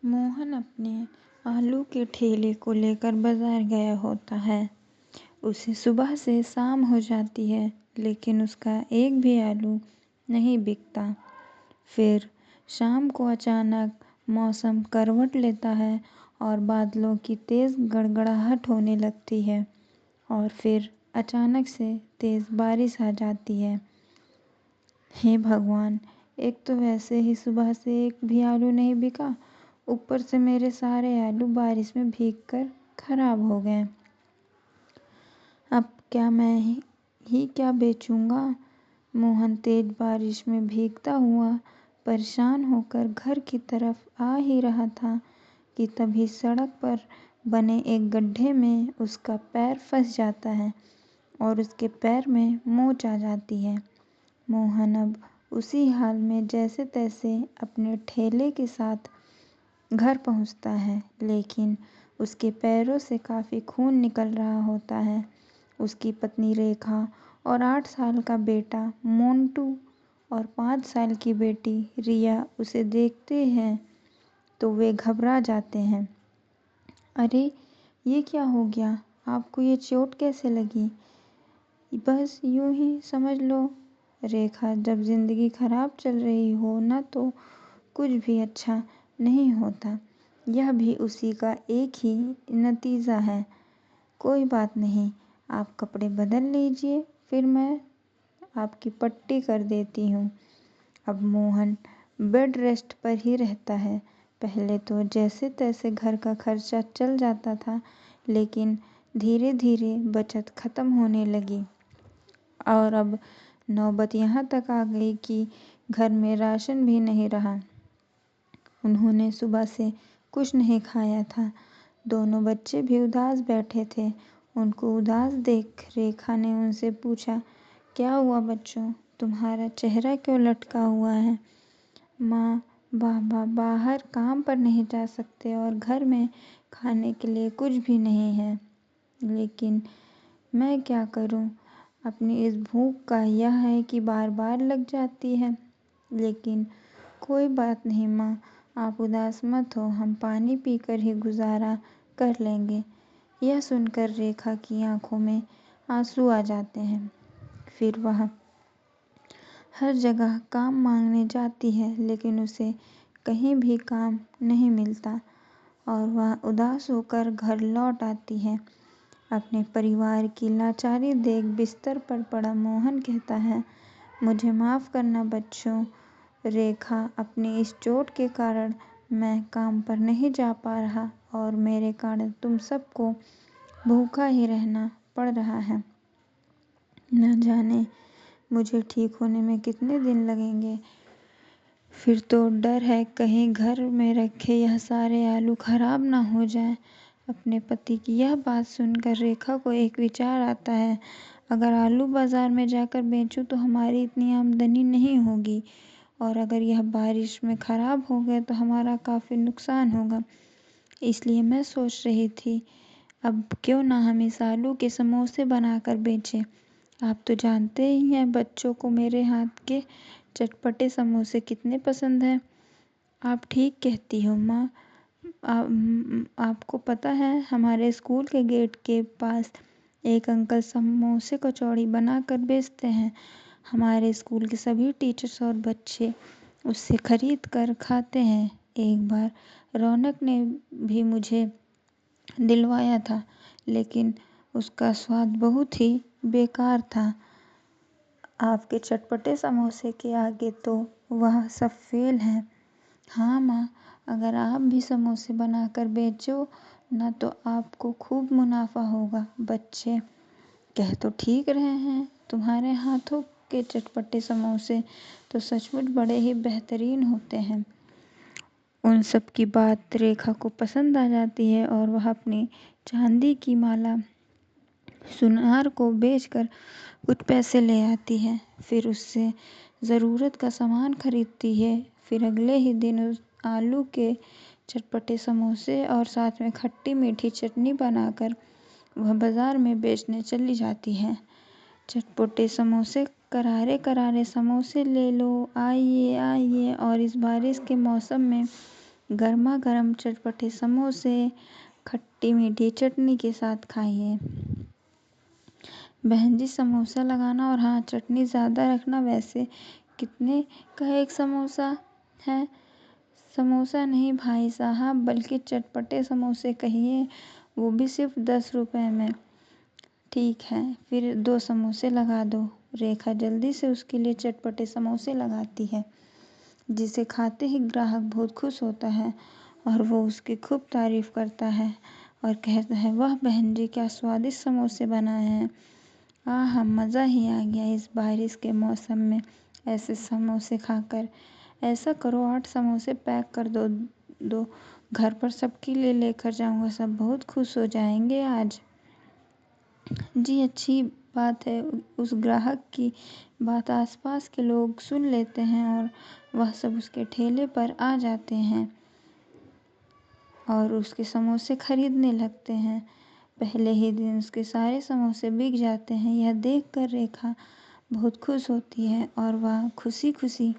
मोहन अपने आलू के ठेले को लेकर बाजार गया होता है। उसे सुबह से शाम हो जाती है, लेकिन उसका एक भी आलू नहीं बिकता। फिर शाम को अचानक मौसम करवट लेता है और बादलों की तेज़ गड़गड़ाहट होने लगती है और फिर अचानक से तेज़ बारिश आ जाती है। हे भगवान! एक तो वैसे ही सुबह से एक भी आलू नहीं बिका, ऊपर से मेरे सारे आलू बारिश में भीगकर खराब हो गए। अब क्या मैं ही क्या बेचूंगा? मोहन तेज बारिश में भीगता हुआ परेशान होकर घर की तरफ आ ही रहा था कि तभी सड़क पर बने एक गड्ढे में उसका पैर फंस जाता है और उसके पैर में मोच आ जाती है। मोहन अब उसी हाल में जैसे तैसे अपने ठेले के साथ घर पहुंचता है, लेकिन उसके पैरों से काफ़ी खून निकल रहा होता है। उसकी पत्नी रेखा और 8 साल का बेटा मोंटू और 5 साल की बेटी रिया उसे देखते हैं तो वे घबरा जाते हैं। अरे, ये क्या हो गया? आपको ये चोट कैसे लगी? बस यूं ही समझ लो। रेखा, जब जिंदगी खराब चल रही हो ना तो कुछ भी अच्छा नहीं होता। यह भी उसी का एक ही नतीजा है। कोई बात नहीं, आप कपड़े बदल लीजिए, फिर मैं आपकी पट्टी कर देती हूँ। अब मोहन बेड रेस्ट पर ही रहता है। पहले तो जैसे तैसे घर का खर्चा चल जाता था, लेकिन धीरे धीरे बचत खत्म होने लगी और अब नौबत यहाँ तक आ गई कि घर में राशन भी नहीं रहा। उन्होंने सुबह से कुछ नहीं खाया था। दोनों बच्चे भी उदास बैठे थे। उनको उदास देख रेखा ने उनसे पूछा, क्या हुआ बच्चों? तुम्हारा चेहरा क्यों लटका हुआ है? माँ, बाबा बाहर काम पर नहीं जा सकते और घर में खाने के लिए कुछ भी नहीं है। लेकिन मैं क्या करूँ? अपनी इस भूख का यह है कि बार बार लग जाती है। लेकिन कोई बात नहीं माँ, आप उदास मत हो, हम पानी पीकर ही गुजारा कर लेंगे। यह सुनकर रेखा की आंखों में आंसू आ जाते हैं। फिर वह हर जगह काम मांगने जाती है, लेकिन उसे कहीं भी काम नहीं मिलता और वह उदास होकर घर लौट आती है। अपने परिवार की लाचारी देख बिस्तर पर पड़ा मोहन कहता है, मुझे माफ़ करना बच्चों। रेखा, अपनी इस चोट के कारण मैं काम पर नहीं जा पा रहा और मेरे कारण तुम सबको भूखा ही रहना पड़ रहा है। न जाने मुझे ठीक होने में कितने दिन लगेंगे। फिर तो डर है कहीं घर में रखे यह सारे आलू खराब ना हो जाएं। अपने पति की यह बात सुनकर रेखा को एक विचार आता है, अगर आलू बाजार में जाकर बेचूं तो हमारी इतनी आमदनी नहीं होगी और अगर यह बारिश में खराब हो गए तो हमारा काफ़ी नुकसान होगा। इसलिए मैं सोच रही थी, अब क्यों ना हम इस आलू के समोसे बनाकर बेचें। आप तो जानते ही हैं बच्चों को मेरे हाथ के चटपटे समोसे कितने पसंद हैं। आप ठीक कहती हो माँ। आपको पता है हमारे स्कूल के गेट के पास एक अंकल समोसे कचौड़ी बनाकर बेचते हैं। हमारे स्कूल के सभी टीचर्स और बच्चे उससे खरीद कर खाते हैं। एक बार रौनक ने भी मुझे दिलवाया था, लेकिन उसका स्वाद बहुत ही बेकार था। आपके चटपटे समोसे के आगे तो वह सब फेल है। हाँ माँ, अगर आप भी समोसे बनाकर बेचो ना तो आपको खूब मुनाफा होगा। बच्चे कह तो ठीक रहे हैं, तुम्हारे हाथों के चटपटे समोसे तो सचमुच बड़े ही बेहतरीन होते हैं। उन सब की बात रेखा को पसंद आ जाती है और वह अपनी चांदी की माला सुनार को बेचकर कुछ पैसे ले आती है। फिर उससे ज़रूरत का सामान खरीदती है। फिर अगले ही दिन उस आलू के चटपटे समोसे और साथ में खट्टी मीठी चटनी बनाकर वह बाज़ार में बेचने चली जाती है। चटपटे समोसे, करारे करारे समोसे ले लो, आइए आइए। और इस बारिश के मौसम में गर्मा गर्म चटपटे समोसे खट्टी मीठी चटनी के साथ खाइए। बहन जी, समोसा लगाना और हाँ, चटनी ज़्यादा रखना। वैसे कितने का एक समोसा है? समोसा नहीं भाई साहब, बल्कि चटपटे समोसे कहिए, वो भी सिर्फ 10 रुपए में। ठीक है, फिर 2 समोसे लगा दो। रेखा जल्दी से उसके लिए चटपटे समोसे लगाती है, जिसे खाते ही ग्राहक बहुत खुश होता है और वो उसकी खूब तारीफ करता है और कहता है, वाह बहन जी, क्या स्वादिष्ट समोसे बनाए हैं। आहा, मज़ा ही आ गया इस बारिश के मौसम में ऐसे समोसे खाकर। ऐसा करो, 8 समोसे पैक कर दो घर पर सबके लिए लेकर जाऊंगा, सब बहुत खुश हो जाएंगे आज। जी, अच्छी बात है। उस ग्राहक की बात आसपास के लोग सुन लेते हैं और वह सब उसके ठेले पर आ जाते हैं और उसके समोसे खरीदने लगते हैं। पहले ही दिन उसके सारे समोसे बिक जाते हैं। यह देखकर रेखा बहुत खुश होती है और वह खुशी खुशी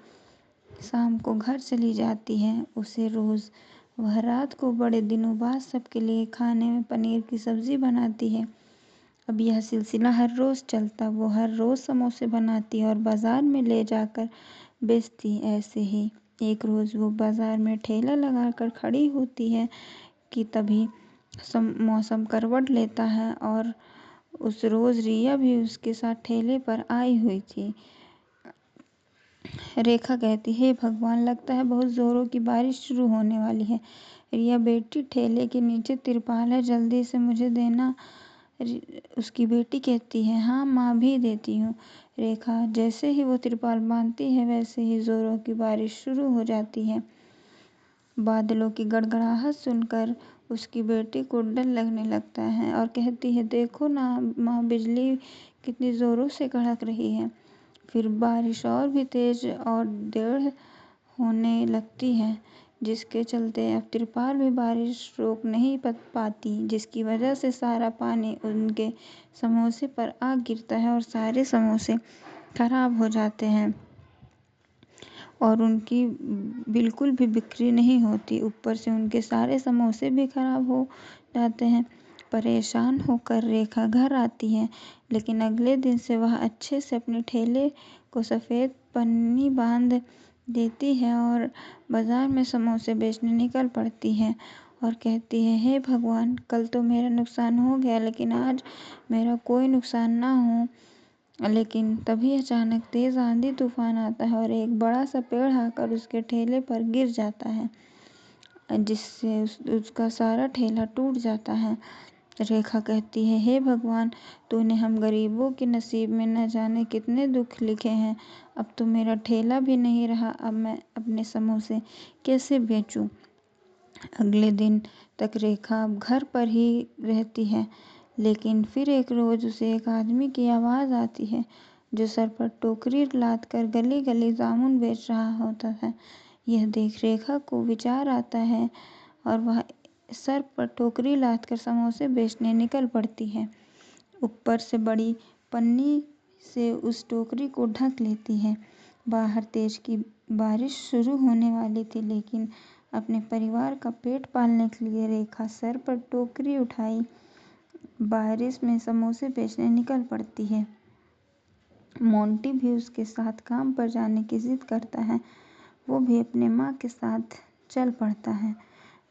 शाम को घर चली जाती है। उसे रोज़ वह रात को बड़े दिनों बाद सबके लिए खाने में पनीर की सब्ज़ी बनाती है। अब यह सिलसिला हर रोज़ चलता। वो हर रोज़ समोसे बनाती और बाज़ार में ले जाकर बेचती। ऐसे ही एक रोज़ वो बाज़ार में ठेला लगाकर खड़ी होती है कि तभी मौसम करवट लेता है और उस रोज़ रिया भी उसके साथ ठेले पर आई हुई थी। रेखा कहती, हे भगवान, लगता है बहुत ज़ोरों की बारिश शुरू होने वाली है। रिया बेटी, ठेले के नीचे तिरपाल है, जल्दी से मुझे देना। उसकी बेटी कहती है, हाँ माँ, भी देती हूँ। रेखा जैसे ही वो तिरपाल बांधती है वैसे ही ज़ोरों की बारिश शुरू हो जाती है। बादलों की गड़गड़ाहट सुनकर उसकी बेटी को डर लगने लगता है और कहती है, देखो ना माँ, बिजली कितनी ज़ोरों से कड़क रही है। फिर बारिश और भी तेज और देर होने लगती है, जिसके चलते अब तिरपाल भी बारिश रोक नहीं पाती, जिसकी वजह से सारा पानी उनके समोसे पर आ गिरता है और सारे समोसे खराब हो जाते हैं और उनकी बिल्कुल भी बिक्री नहीं होती। ऊपर से उनके सारे समोसे भी खराब हो जाते हैं। परेशान होकर रेखा घर आती है, लेकिन अगले दिन से वह अच्छे से अपने ठेले को सफ़ेद पन्नी बांध देती है और बाज़ार में समोसे बेचने निकल पड़ती है और कहती है, हे भगवान, कल तो मेरा नुकसान हो गया, लेकिन आज मेरा कोई नुकसान ना हो। लेकिन तभी अचानक तेज़ आंधी तूफान आता है और एक बड़ा सा पेड़ आकर उसके ठेले पर गिर जाता है, जिससे उसका सारा ठेला टूट जाता है। रेखा कहती है, हे भगवान, तूने हम गरीबों के नसीब में न जाने कितने दुख लिखे हैं। अब तो मेरा ठेला भी नहीं रहा। अब मैं अपने समोसे कैसे बेचूं? अगले दिन तक रेखा घर पर ही रहती है, लेकिन फिर एक रोज़ उसे एक आदमी की आवाज़ आती है, जो सर पर टोकरी लाद कर गली गली जामुन बेच रहा होता है। यह देख रेखा को विचार आता है और वह सर पर टोकरी लाद कर समोसे बेचने निकल पड़ती है। ऊपर से बड़ी पन्नी से उस टोकरी को ढक लेती है। बाहर तेज की बारिश शुरू होने वाली थी, लेकिन अपने परिवार का पेट पालने के लिए रेखा सर पर टोकरी उठाई बारिश में समोसे बेचने निकल पड़ती है। मोंटी भी उसके साथ काम पर जाने की जिद करता है। वो भी अपने माँ के साथ चल पड़ता है।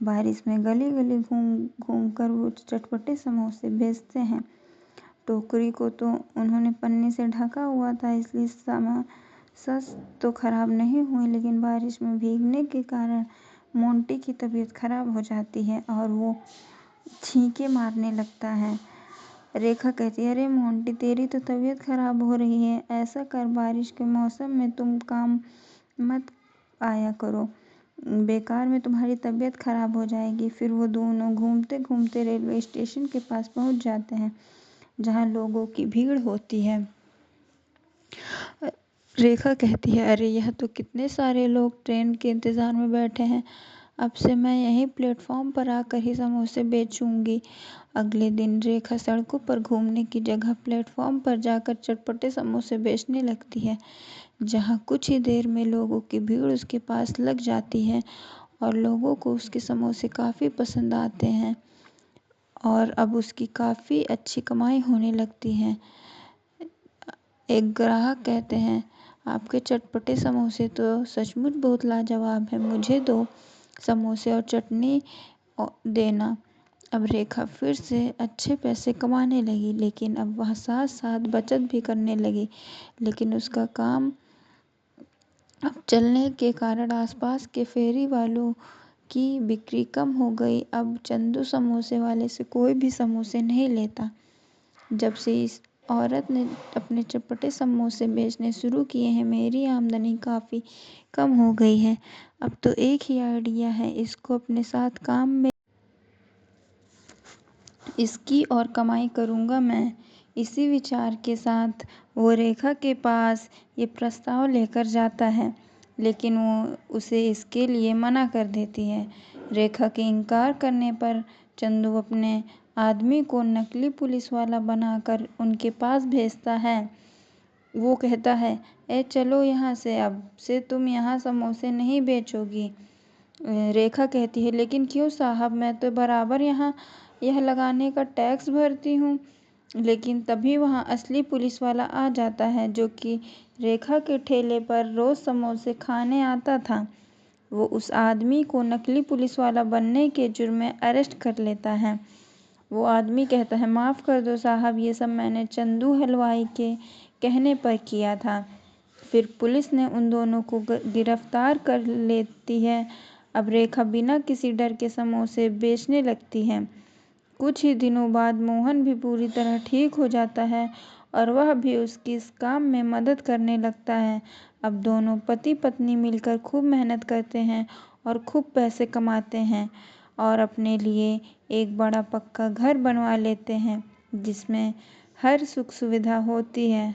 बारिश में गली गली घूम घूम कर वो चटपटे समोसे बेचते हैं। टोकरी को तो उन्होंने पन्नी से ढका हुआ था, इसलिए समोसा तो खराब नहीं हुए, लेकिन बारिश में भीगने के कारण मोंटी की तबीयत खराब हो जाती है और वो छींके मारने लगता है। रेखा कहती है, अरे मोंटी, तेरी तो तबीयत खराब हो रही है। ऐसा कर, बारिश के मौसम में तुम काम मत आया करो, बेकार में तुम्हारी तबीयत खराब हो जाएगी। फिर वो दोनों घूमते घूमते रेलवे स्टेशन के पास पहुंच जाते हैं, जहां लोगों की भीड़ होती है। रेखा कहती है, अरे यह तो कितने सारे लोग ट्रेन के इंतज़ार में बैठे हैं। अब से मैं यहीं प्लेटफॉर्म पर आकर ही समोसे बेचूंगी। अगले दिन रेखा सड़कों पर घूमने की जगह प्लेटफॉर्म पर जाकर चटपटे समोसे बेचने लगती है, जहां कुछ ही देर में लोगों की भीड़ उसके पास लग जाती है और लोगों को उसके समोसे काफ़ी पसंद आते हैं और अब उसकी काफ़ी अच्छी कमाई होने लगती है। एक ग्राहक कहते हैं, आपके चटपटे समोसे तो सचमुच बहुत लाजवाब हैं, मुझे 2 समोसे और चटनी देना। अब रेखा फिर से अच्छे पैसे कमाने लगी, लेकिन अब वह साथ साथ बचत भी करने लगी। लेकिन उसका काम अब चलने के कारण आसपास के फेरी वालों की बिक्री कम हो गई। अब चंदू समोसे वाले से कोई भी समोसे नहीं लेता। जब से इस औरत ने अपने चटपटे समोसे बेचने शुरू किए हैं, मेरी आमदनी काफ़ी कम हो गई है। अब तो एक ही आइडिया है, इसको अपने साथ काम में इसकी और कमाई करूँगा मैं। इसी विचार के साथ वो रेखा के पास ये प्रस्ताव लेकर जाता है, लेकिन वो उसे इसके लिए मना कर देती है। रेखा के इनकार करने पर चंदू अपने आदमी को नकली पुलिस वाला बनाकर उनके पास भेजता है। वो कहता है, ए चलो यहाँ से, अब से तुम यहाँ समोसे नहीं बेचोगी। रेखा कहती है, लेकिन क्यों साहब, मैं तो बराबर यहाँ यह लगाने का टैक्स भरती हूँ। लेकिन तभी वहाँ असली पुलिस वाला आ जाता है, जो कि रेखा के ठेले पर रोज़ समोसे खाने आता था। वो उस आदमी को नकली पुलिस वाला बनने के जुर्म में अरेस्ट कर लेता है। वो आदमी कहता है, माफ़ कर दो साहब, ये सब मैंने चंदू हलवाई के कहने पर किया था। फिर पुलिस ने उन दोनों को गिरफ्तार कर लेती है। अब रेखा बिना किसी डर के समोसे बेचने लगती है। कुछ ही दिनों बाद मोहन भी पूरी तरह ठीक हो जाता है और वह भी उसकी इस काम में मदद करने लगता है। अब दोनों पति पत्नी मिलकर खूब मेहनत करते हैं और खूब पैसे कमाते हैं और अपने लिए एक बड़ा पक्का घर बनवा लेते हैं, जिसमें हर सुख सुविधा होती है।